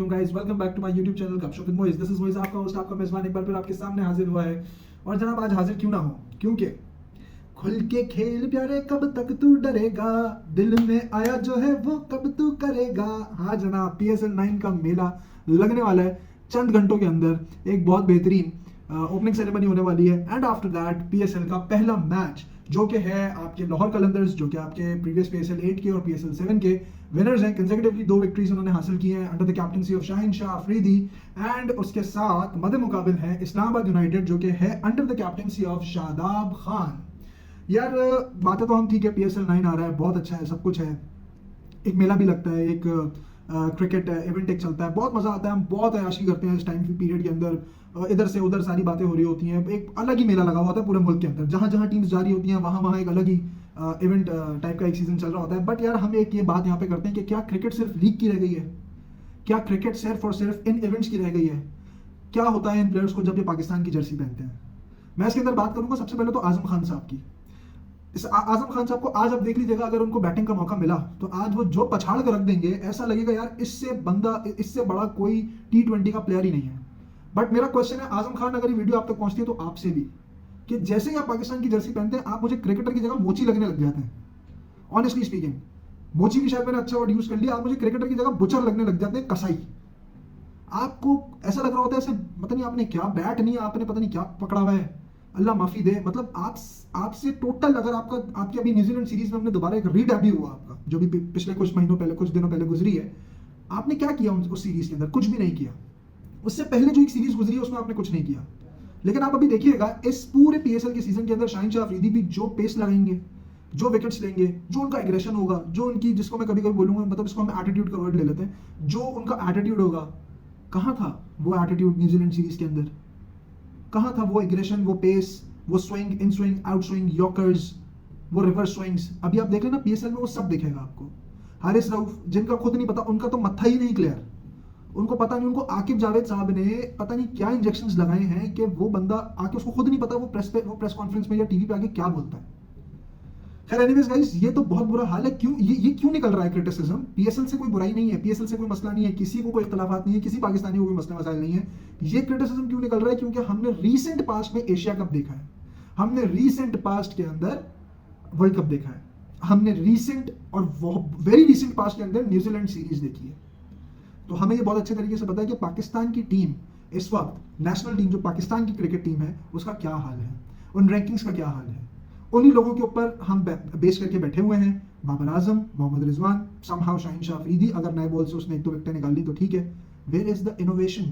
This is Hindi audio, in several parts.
वालेकुम guys, welcome back to my YouTube channel Gupshup with Moiz. This is Moiz, आपका होस्ट, आपका मेजबान एक बार फिर आपके सामने हाजिर हुआ है। और जनाब आज हाजिर क्यों ना हो, क्योंकि खुल के खेल प्यारे, कब तक तू डरेगा, दिल में आया जो है वो कब तू करेगा। हाँ जनाब, PSL 9 का मेला लगने वाला है चंद घंटों के अंदर। एक बहुत बेहतरीन ओपनिंग सेरेमनी होने वाली है एंड आफ्टर दैट PSL का पहला मैच जो कि है आपके लाहौर कलंदर्स, जो कि आपके प्रीवियस PSL 8 के और PSL 7 के विनर्स हैं। कंसेक्यूटिवली 2 विक्ट्रीज उन्होंने हासिल की हैं under the captaincy of Shaheen Shah Afridi. And उसके साथ मदे मुकाबिल है इस्लामाबाद यूनाइटेड, जो कि है under the captaincy of Shadab Khan. यार बातें तो हम ठीक है, PSL 9 आ रहा है, बहुत अच्छा है, सब कुछ है, एक मेला भी लगता है, एक क्रिकेट इवेंट एक चलता है, बहुत मजा आता है, हम बहुत अयाशी करते हैं इस टाइम पीरियड के अंदर। इधर से उधर सारी बातें हो रही होती हैं, एक अलग ही मेला लगा हुआ होता है पूरे मुल्क के अंदर। जहाँ जहाँ टीम्स जा रही होती हैं वहाँ वहाँ एक अलग ही इवेंट टाइप का एक सीजन चल रहा होता है। बट यार हम एक ये बात यहाँ पे करते हैं कि क्या क्रिकेट सिर्फ लीग की रह गई है? क्या क्रिकेट सिर्फ और सिर्फ इन इवेंट्स की रह गई है? क्या होता है इन प्लेयर्स को जब ये पाकिस्तान की जर्सी पहनते हैं? मैं इसके अंदर बात करूंगा सबसे पहले तो आजम खान साहब की। इस आजम खान साहब को आज आप देख लीजिएगा, अगर उनको बैटिंग का मौका मिला तो आज वो जो पछाड़ कर रख देंगे, ऐसा लगेगा यार इससे बड़ा कोई T20 का प्लेयर ही नहीं है। बट मेरा क्वेश्चन है, आजम खान अगर ये वीडियो आप तक पहुंचती है तो आपसे भी, कि जैसे ही आप पाकिस्तान की जर्सी पहनते हैं आप मुझे क्रिकेटर की जगह मोची लगने लग जाते हैं। ऑनेस्टली स्पीकिंग, मोची भी शायद मैंने अच्छा वर्ड यूज कर लिया, आप मुझे क्रिकेटर की जगह बुचर लगने लग जाते हैं, कसाई। आपको ऐसा लग रहा होता है ऐसे, पता नहीं आपने क्या बैट नहीं, आपने पता नहीं क्या पकड़ा हुआ है, अल्लाह माफी दे। मतलब आपसे टोटल, अगर आपकी अभी न्यूजीलैंड सीरीज में हमने दोबारा एक रीडेब्यू हुआ आपका, जो भी पिछले कुछ महीनों पहले, कुछ दिनों पहले गुजरी है, आपने क्या किया उस सीरीज के अंदर? कुछ भी नहीं किया। उससे पहले जो एक सीरीज गुजरी है उसमें आपने कुछ नहीं किया। लेकिन आप अभी देखिएगा इस पूरे PSL के सीजन के अंदर शाहीन शाह अफरीदी भी जो पेस लगाएंगे, जो विकेट्स लेंगे, जो उनका एग्रेशन होगा, जो उनकी, जिसको मैं कभी कभी बोलूंगा, मतलब इसको हम एटीट्यूड का वर्ड ले लेते हैं, जो उनका एटीट्यूड होगा, कहाँ था वो एटीट्यूड न्यूजीलैंड सीरीज के अंदर? कहाँ था वो एग्रेशन, वो पेस, वो swing, in swing, out swing, yorkers, वो रिवर्स स्विंग्स? अभी आप देख लेना PSL में वो सब दिखेगा आपको। हारिस रऊफ, जिनका खुद नहीं पता, उनका तो मत्था ही नहीं क्लियर, उनको पता नहीं, उनको आकिब जावेद साहब ने पता नहीं क्या इंजेक्शंस लगाए हैं कि वो बंदा आके, उसको खुद नहीं पता वो प्रेस कॉन्फ्रेंस में या टीवी पे आके क्या बोलता है। खैर एनीवेज गाइस, ये तो बहुत बुरा हाल है। क्यों ये क्यों निकल रहा है क्रिटिसिज्म? PSL से कोई बुराई नहीं है, PSL से कोई मसला नहीं है, किसी को कोई इख्तलाफात नहीं है, किसी पाकिस्तानी को कोई मसला मसाइल नहीं है। ये क्रिटिसिज्म क्यों निकल रहा है? क्योंकि हमने रीसेंट पास्ट में एशिया कप देखा है, हमने रीसेंट पास्ट के अंदर वर्ल्ड कप देखा है, हमने रीसेंट और वेरी रीसेंट पास्ट के अंदर न्यूजीलैंड सीरीज देखी है। तो हमें ये बहुत अच्छे तरीके से पता है कि पाकिस्तान की टीम इस वक्त, नेशनल टीम जो पाकिस्तान की क्रिकेट टीम है, उसका क्या हाल है, उन रैंकिंग्स का क्या हाल है। उन्हीं लोगों के ऊपर हम बेस करके बैठे हुए हैं। बाबर आजम, मोहम्मद रिजवान, समहाउ शाहीन शाह अफरीदी, अगर नए बॉल से उसने 1-2 विकेट निकाल ली तो ठीक है। Where is the innovation?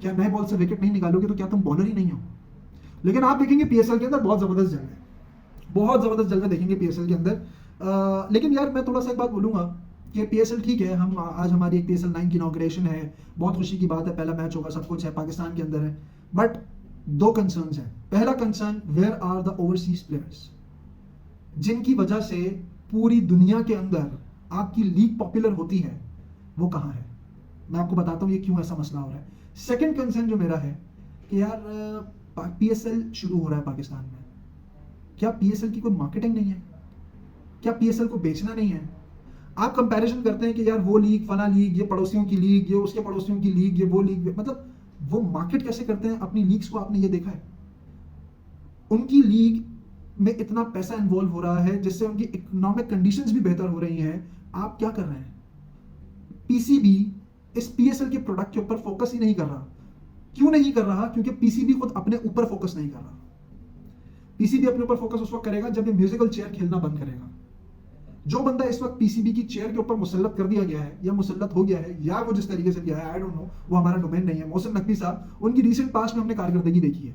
क्या नए बॉल से विकेट नहीं निकालोगे तो क्या तुम बॉलर ही नहीं हो? लेकिन आप देखेंगे PSL के अंदर बहुत जबरदस्त जलवे, बहुत जबरदस्त जलवे देखेंगे PSL के अंदर। लेकिन यार मैं थोड़ा सा एक बात बोलूंगा कि PSL ठीक है, हम आज हमारी एक PSL 9 की इनॉग्रेशन है, बहुत खुशी की बात है, पहला मैच होगा, सब कुछ है, पाकिस्तान के अंदर है। बट 2 कंसर्न्स हैं। पहला concern, where are the overseas players, जिनकी वजह से पूरी दुनिया के अंदर आपकी लीग पॉपुलर होती है, वो कहाँ है? मैं आपको बताता हूँ ये क्यों ऐसा मसला हो रहा है। सेकंड कंसर्न जो मेरा है कि यार PSL शुरू हो रहा है पाकिस्तान में, क्या PSL की कोई मार्केटिंग नहीं है? क्या PSL को बेचना नहीं है? आप कंपैरिजन करते हैं कि यार वो लीग, फला लीग, ये पड़ोसियों की लीग, ये उसके पड़ोसियों की लीग, ये वो लीग, मतलब वो मार्केट कैसे करते हैं अपनी लीग्स को, आपने ये देखा है? उनकी लीग में इतना पैसा इन्वॉल्व हो रहा है जिससे उनकी इकोनॉमिक कंडीशंस भी बेहतर हो रही हैं। आप क्या कर रहे हैं? PCB इस PSL के प्रोडक्ट के ऊपर फोकस ही नहीं कर रहा। क्यों नहीं कर रहा? क्योंकि PCB खुद अपने ऊपर फोकस नहीं कर रहा। PCB अपने ऊपर फोकस उस वक्त करेगा जब ये म्यूजिकल चेयर खेलना बंद करेगा। जो बंदा इस वक्त PCB की चेयर के ऊपर मुसल्लत कर दिया गया है, या मुसल्लत हो गया है, या वो जिस तरीके से गया है, आई डोंट नो, वो हमारा डोमेन नहीं है। मोहसिन नकवी साहब, उनकी रीसेंट पास्ट में हमने कारकर्दगी देखी है,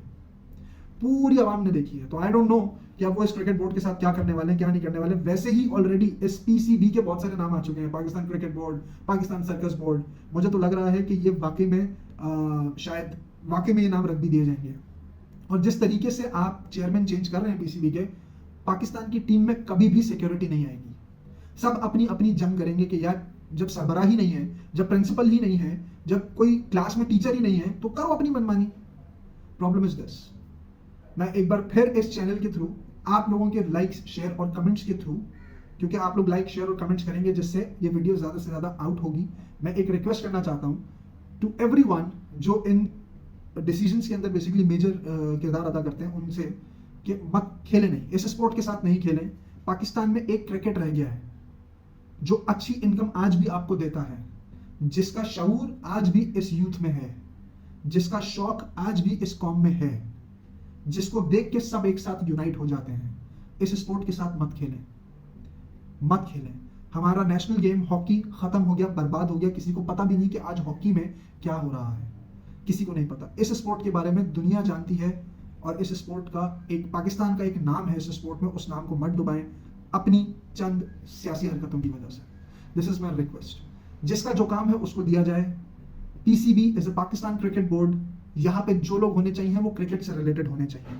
पूरी आवाम ने देखी है। तो आई डोंट नो कि अब वो इस क्रिकेट बोर्ड के साथ क्या करने वाले हैं, क्या नहीं करने वाले। वैसे ही ऑलरेडी इस PCB के बहुत सारे नाम आ चुके हैं, Pakistan cricket board, Pakistan circus board. मुझे तो लग रहा है कि ये वाकई में शायद वाकई में ये नाम रख भी दिए जाएंगे। और जिस तरीके से आप चेयरमैन चेंज कर रहे हैं PCB के, पाकिस्तान की टीम में कभी भी सिक्योरिटी नहीं आएगी। सब अपनी अपनी जंग करेंगे कि यार जब सरबराह ही नहीं है, जब प्रिंसिपल ही नहीं है, जब कोई क्लास में टीचर ही नहीं है, तो करो अपनी मनमानी। प्रॉब्लम इज दिस, मैं एक बार फिर इस चैनल के थ्रू, आप लोगों के लाइक्स, शेयर और कमेंट्स के थ्रू, क्योंकि आप लोग लाइक, शेयर और कमेंट्स करेंगे जिससे ये वीडियो ज़्यादा से ज़्यादा आउट होगी, मैं एक रिक्वेस्ट करना चाहता हूँ टू एवरीवन जो इन डिसीजंस के अंदर बेसिकली मेजर किरदार अदा करते हैं उनसे, कि मत खेलें, नहीं, इस स्पोर्ट के साथ नहीं खेलें। पाकिस्तान में एक क्रिकेट रह गया है जो अच्छी इनकम आज भी आपको देता है, जिसका शऊर आज भी इस यूथ में है, जिसका शौक आज भी इस कौम में है, जिसको देख के सब एक साथ यूनाइट हो जाते हैं। इस स्पोर्ट के साथ मत खेलें, मत खेलें। हमारा नेशनल गेम हॉकी खत्म हो गया, बर्बाद हो गया, किसी को पता भी नहीं कि आज हॉकी में क्या हो रहा है, किसी को नहीं पता। इस स्पोर्ट के बारे में दुनिया जानती है और इस स्पोर्ट का एक पाकिस्तान का एक नाम है इस स्पोर्ट में, उस नाम को मत डुबाएं अपनी चंद सियासी हरकतों की वजह से। This is my request. जिसका जो काम है उसको दिया जाए। PCB is a Pakistan cricket board, यहाँ पे जो लोग होने चाहिए वो क्रिकेट से रिलेटेड होने चाहिए,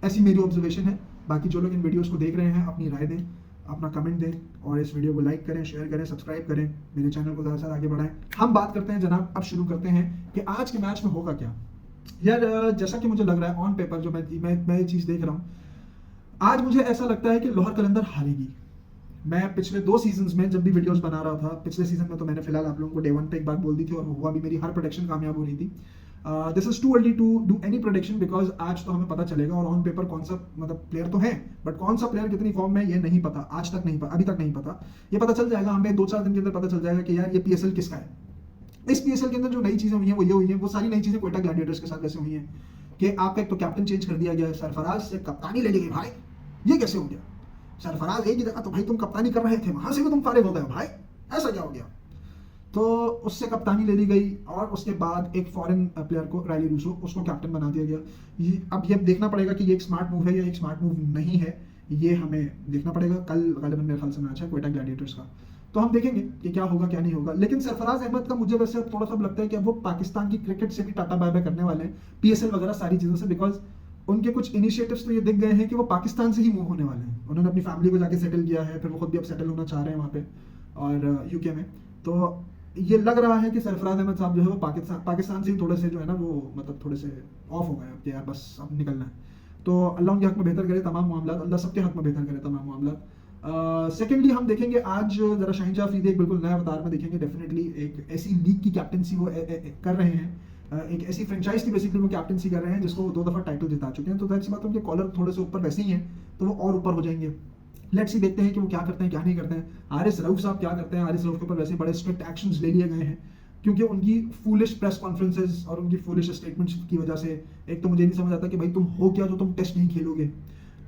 ऐसी मेरी ऑब्जर्वेशन है। बाकी जो लोग इन वीडियोस को देख रहे हैं अपनी राय दें, अपना कमेंट दें और इस वीडियो को लाइक करें, शेयर करें, सब्सक्राइब करें, मेरे चैनल को ज़्यादा से ज़्यादा आगे बढ़ाएं। हम बात करते हैं जनाब, अब शुरू करते हैं कि आज के मैच में होगा क्या। यार जैसा कि मुझे लग रहा है ऑन पेपर जो मैं ये चीज़ देख रहा हूँ, आज मुझे ऐसा लगता है कि लाहौर कलंदर हारेगी। मैं पिछले 2 सीजन्स में जब भी वीडियोस बना रहा था, पिछले सीजन में तो मैंने फिलहाल आप लोगों को डे 1 पे एक बात बोल दी थी और वो हुआ भी, मेरी हर प्रोडिक्शन कामयाब हो रही थी। This is too early to do any prediction because आज तो हमें पता चलेगा और ऑन पेपर कौन सा मतलब प्लेयर तो है, बट कौन सा प्लेयर कितनी फॉर्म में ये नहीं पता, आज तक नहीं पता, अभी तक नहीं पता। ये पता चल जाएगा हमें 2-4 दिन के अंदर, पता चल जाएगा कि यार ये पीएसएल किसका है। इस पीएसएल के अंदर जो नई चीजें हुई हैं वो ये हुई हैं, वो सारी नई चीजें क्वेटा ग्लैडिएटर्स के साथ कैसे हुई हैं कि आपका एक तो कैप्टन चेंज कर दिया गया, सरफराज से कप्तानी ले ली गई। भाई ये कैसे हो गया? सरफराज एक ही जगह तो भाई तुम कप्तानी कर रहे थे, वहां से भी तुम फारिग हो गए भाई, ऐसा क्या हो गया? तो उससे कप्तानी ले ली गई और उसके बाद एक फॉरेन प्लेयर को, रायली रूसो, उसको कैप्टन बना दिया गया। अब ये देखना पड़ेगा कि ये एक स्मार्ट मूव है या एक स्मार्ट मूव नहीं है, ये हमें देखना पड़ेगा। कल गालिबन मेरे ख्याल से मैच है क्वेटा ग्लैडिएटर्स का, तो हम देखेंगे कि क्या होगा क्या नहीं होगा। लेकिन सरफराज अहमद का मुझे वैसे थोड़ा सा लगता है कि अब वो पाकिस्तान की क्रिकेट से भी टाटा बाय बाय करने वाले हैं, पीएसएल वगैरह सारी चीज़ों से, बिकॉज उनके कुछ इनिशिएटिव्स तो ये दिख गए हैं कि वो पाकिस्तान से ही मूव होने वाले हैं। उन्होंने अपनी फैमिली को जाके सेटल किया है, फिर वो खुद भी अब सेटल होना चाह रहे हैं वहाँ पे और यूके में। तो ये लग रहा है कि सरफराज अहमद साहब जो है वो पाकिस्तान से ही थोड़े से जो है ना वो मतलब थोड़े से ऑफ हो गए कि यार बस अब निकलना है। तो अल्लाह उनके हक में बेहतर करे तमाम मामला, अल्लाह सबके हक में बेहतर करे तमाम मामला। सेकेंडली हम देखेंगे आज जरा शाहिनशाह अफरीदी एक बिल्कुल नया अवतार में दिखेंगे। डेफिनेटली एक ऐसी लीग की कैप्टनसी वो कर रहे हैं, एक ऐसी फ्रेंचाइज की बेसिकली वो कैप्टनसी कर रहे हैं जिसको वो 2 दफ़ा टाइटल जिता चुके हैं। तो जाहिर सी बात है उनके कॉलर थोड़े से ऊपर वैसे ही हैं, तो वो और ऊपर हो जाएंगे। लेट्स सी, देखते हैं कि वो क्या करते हैं क्या नहीं करते हैं। आरिस रऊफ साहब क्या करते हैं? आरिस रऊफ के ऊपर वैसे बड़े स्ट्रिक्ट एक्शंस ले लिए गए हैं क्योंकि उनकी फूलिश प्रेस कॉन्फ्रेंसेस और उनकी फूलिश स्टेटमेंट्स की वजह से एक तो मुझे नहीं समझ आता कि भाई तुम हो क्या जो तुम टेस्ट नहीं खेलोगे,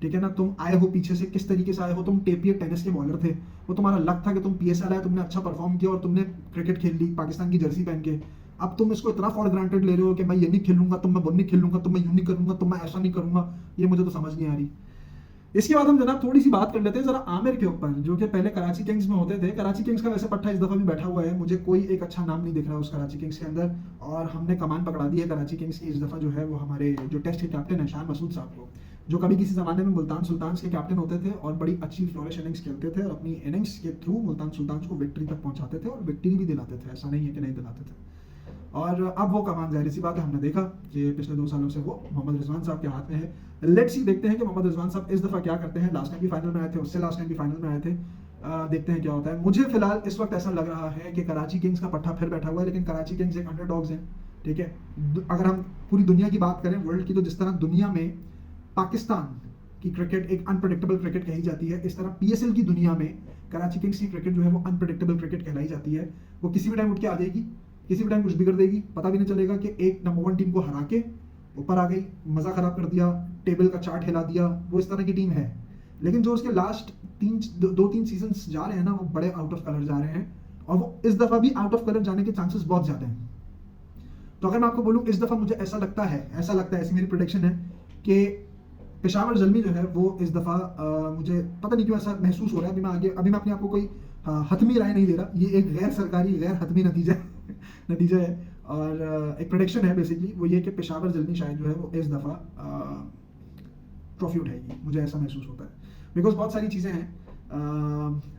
ठीक है ना? तुम आए हो पीछे से, किस तरीके से आए हो? तुम टेपियर टेनिस के बॉलर थे, वो तुम्हारा लक था कि तुम पीएसएल आए, तुमने अच्छा परफॉर्म किया और तुमने क्रिकेट खेल ली पाकिस्तान की जर्सी पहन के। अब तुम इसको इतना फॉर ग्रांटेड ले रहे हो कि मैं ये नहीं खेलूंगा, तुम मैं वो नहीं खेलूंगा, तुम मैं यूं नहीं करूंगा, तुम मैं ऐसा नहीं करूंगा। ये मुझे तो समझ नहीं आ रही। इसके बाद हम जनाब थोड़ी सी बात कर लेते हैं जरा आमिर के ऊपर, जो कि पहले कराची किंग्स में होते थे। कराची किंग्स का वैसे पट्टा इस दफा भी बैठा हुआ है, मुझे कोई एक अच्छा नाम नहीं दिख रहा उस कराची किंग्स के अंदर, और हमने कमान पकड़ा दी है कराची किंग्स की इस दफा जो है वो हमारे जो टेस्ट के कैप्टन है शान मसूद साहब को, जो कभी किसी जमाने में मुल्तान सुल्तान्स के कैप्टन होते थे और बड़ी अच्छी फ्लोरिश इनिंग्स खेलते थे और अपनी इनिंग्स के थ्रू मुल्तान सुल्तान्स को विक्ट्री तक पहुंचाते थे और विक्ट्री भी दिलाते थे, ऐसा नहीं है कि नहीं दिलाते थे। और अब वो कमान जाहिर सी बात है हमने देखा कि पिछले 2 सालों से वो मोहम्मद रिजवान साहब के हाथ में है। लेट्स सी, देखते हैं कि मोहम्मद रिजवान साहब इस दफ़ा क्या करते हैं। लास्ट टाइम भी फाइनल में आए थे, उससे लास्ट टाइम भी फाइनल में आए थे। देखते हैं क्या होता है। मुझे फिलहाल इस वक्त ऐसा लग रहा है कि कराची किंग्स का पट्टा फिर बैठा हुआ है, लेकिन कराची किंग्स एक अंडरडॉग्स हैं, ठीक है। अगर हम पूरी दुनिया की बात करें वर्ल्ड की, तो जिस तरह दुनिया में पाकिस्तान की क्रिकेट एक अनप्रेडिक्टेबल क्रिकेट कही जाती है, इस तरह पीएसएल की दुनिया में कराची किंग्स की क्रिकेट जो है वो अनप्रेडिक्टेबल क्रिकेट कहलाई जाती है। वो किसी भी टाइम उठ के आ जाएगी, किसी भी टाइम कुछ बिगड़ देगी, पता भी नहीं चलेगा कि एक नंबर 1 टीम को हरा के ऊपर आ गई, मजा खराब कर दिया, टेबल का चार्ट हिला दिया, वो इस तरह की टीम है। लेकिन जो उसके लास्ट 2-3 सीजन्स जा रहे हैं ना, वो बड़े आउट ऑफ कलर जा रहे हैं और वो इस दफा भी आउट ऑफ कलर जाने के चांसेस बहुत ज्यादा हैं। तो अगर मैं आपको बोलूं, इस दफा मुझे ऐसा लगता है, ऐसी मेरी प्रेडिक्शन है कि पेशावर जल्मी जो है वो इस दफा मुझे पता नहीं क्यों ऐसा महसूस हो रहा है। अभी मैं अपने आप को कोई हतमी राय नहीं दे रहा, ये एक गैर सरकारी गैर हतमी नतीजा है और एक प्रेडिक्शन है बेसिकली, वो ये कि पेशावर जल्मी शायद जो है वो इस दफ़ा ट्रॉफी उठाएगी, मुझे ऐसा महसूस होता है। बिकॉज बहुत सारी चीज़ें हैं।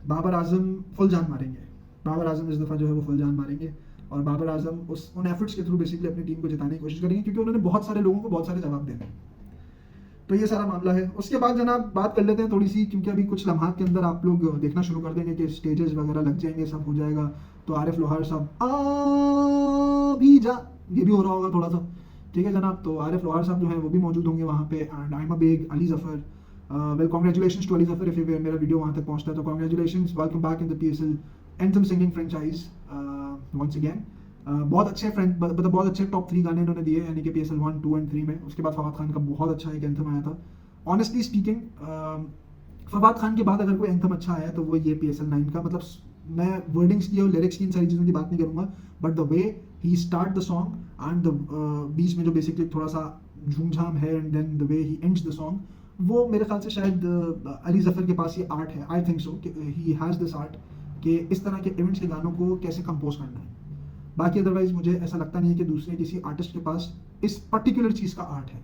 बाबर आजम फुल जान मारेंगे, बाबर आजम इस दफ़ा जो है वो फुल जान मारेंगे और बाबर आजम उन एफर्ट्स के थ्रू बेसिकली अपनी टीम को जिताने की कोशिश करेंगे, क्योंकि उन्होंने बहुत सारे लोगों को बहुत सारे जवाब देने हैं। तो ये सारा मामला है। उसके बाद जनाब बात कर लेते हैं थोड़ी सी, क्योंकि अभी कुछ लम्हात के अंदर आप लोग देखना शुरू कर देंगे कि स्टेजेस वगैरह लग जाएंगे, सब हो जाएगा तो आरिफ लोहार साहब आ भी जा, ये भी हो रहा होगा थोड़ा सा, ठीक है जनाब। तो आरिफ लोहार साहब जो हैं वो भी मौजूद होंगे वहाँ पे, and Aima Baig, Ali Zafar, well congratulation to Ali Zafar if मेरा वीडियो वहाँ तक पहुँचता है तो congratulation, welcome back in the PSL anthem singing franchise once again. बहुत अच्छे मतलब बहुत अच्छे टॉप 3 गाने इन्होंने दिए, यानी कि PSL 1, 2 and 3 में। उसके बाद फवाद खान का बहुत अच्छा एक एंथम आया था। ऑनेस्टली स्पीकिंग फवाद खान के बाद अगर कोई एंथम अच्छा आया तो वो ये PSL 9 का, मतलब मैं वर्डिंग्स की और लिरिक्स की इन सारी चीज़ों की बात नहीं करूँगा, but the way he start the song and the बीच में जो बेसिकली थोड़ा सा झूमझाम है and then the way he ends the song, वो मेरे ख्याल से शायद अली जफ़र के पास ये आर्ट है, I think so, he has this art कि इस तरह के इवेंट्स के गानों को कैसे कंपोज करना है। बाकी अदरवाइज मुझे ऐसा लगता नहीं है कि दूसरे किसी आर्टिस्ट के पास इस पर्टिकुलर चीज़ का आर्ट है।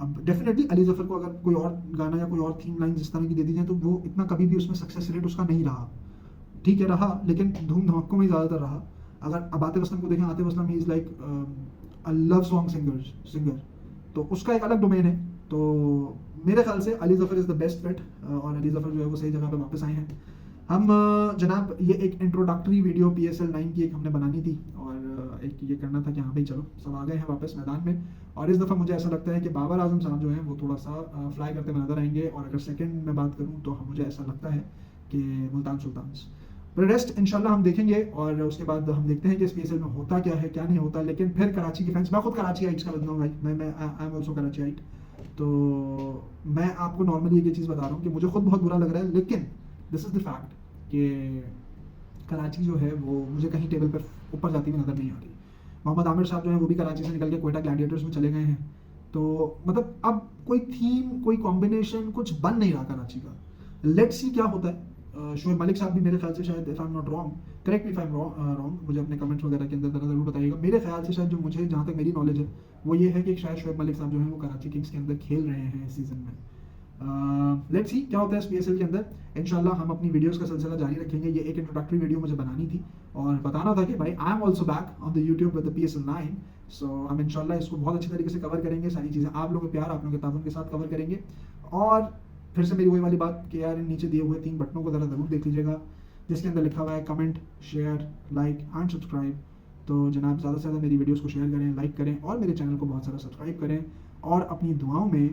अब डेफिनेटली अली जफ़र को अगर कोई और गाना या कोई और थीम लाइन जिस तरह की दे दी जाए तो वो इतना कभी भी उसमें सक्सेस रेट उसका नहीं रहा, ठीक है रहा, लेकिन धूम धमाकों में ज़्यादातर रहा। अगर अब आतिफ असलम को देखें, Atif Aslam he is like a love song singer, तो उसका एक अलग डोमेन है। तो मेरे ख्याल से Ali Zafar is the best fit, और अली जफ़र जो है वो सही जगह पे वापस आए हैं। हम जनाब ये एक इंट्रोडक्टरी वीडियो PSL 9 की एक हमने बनानी थी, और एक ये करना था कि हाँ भाई चलो सब आ गए हैं वापस मैदान में, और इस दफ़ा मुझे ऐसा लगता है कि बाबर आजम साहब जो हैं वो थोड़ा सा फ्लाई करते हुए नजर आएंगे, और अगर सेकंड में बात करूँ तो मुझे ऐसा लगता है कि मुल्तान सुल्तान्स। पर रेस्ट इंशाल्लाह हम देखेंगे, और उसके बाद हम देखते हैं कि इस PSL में होता क्या है क्या नहीं होता। लेकिन फिर कराची के फैंस, मैं खुद कराची आइट्स का बंदा हूँ भाई, मैं आई एम ऑल्सो कराची आइट, तो मैं आपको नॉर्मली एक चीज़ बता रहा हूँ कि मुझे खुद बहुत बुरा लग रहा है, लेकिन दिस इज़ द फैक्ट कि कराची जो है वो मुझे कहीं टेबल पर ऊपर जाती हुई नज़र नहीं आ रही। मोहम्मद आमिर साहब जो हैं वो भी कराची से निकल के क्वेटा ग्लैडिएटर्स में चले गए हैं, तो मतलब अब कोई थीम, कोई कॉम्बिनेशन कुछ बन नहीं रहा कराची का। लेट्स सी क्या होता है। शोएब मलिक साहब भी मेरे ख्याल से शायद, if I am not wrong, correct me if I am wrong, मुझे अपने कमेंट्स वगैरह के अंदर ज़रूर बताइएगा। मेरे ख्याल से शायद, जो मुझे जहाँ तक मेरी नॉलेज है वो ये है कि शायद शोएब मलिक साहब जो हैं वो कराची किंग्स के अंदर खेल रहे हैं इस सीज़न में। लेट्स सी क्या होता है इस PSL के अंदर। इंशाल्लाह हम अपनी वीडियोस का सिलसिला जारी रखेंगे। ये एक इंट्रोडक्टरी वीडियो मुझे बनानी थी और बताना था कि भाई I am also back on the YouTube with the PSL 9, सो हम इंशाल्लाह इसको बहुत अच्छी तरीके से कवर करेंगे, सारी चीज़ें आप लोगों के प्यार, आप लोगों के ताबन के साथ कवर करेंगे। और फिर से मेरी वही वाली बात कि यार नीचे दिए हुए 3 बटनों को ज़रूर देख लीजिएगा, जिसके अंदर लिखा हुआ है comment, share, like and subscribe. तो जनाब ज़्यादा से ज़्यादा मेरी वीडियोस को शेयर करें, लाइक करें, और मेरे चैनल को बहुत सारा सब्सक्राइब करें, और अपनी दुआओं में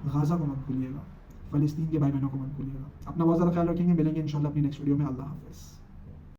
गाज़ा को मत भूलिएगा, फ़लस्तीन के भाई बहनों को मत भूलिएगा। अपना बहुत ज़्यादा ख्याल रखेंगे, मिलेंगे इंशाल्लाह अपनी नेक्स्ट वीडियो में। अल्लाह हाफ़िज़।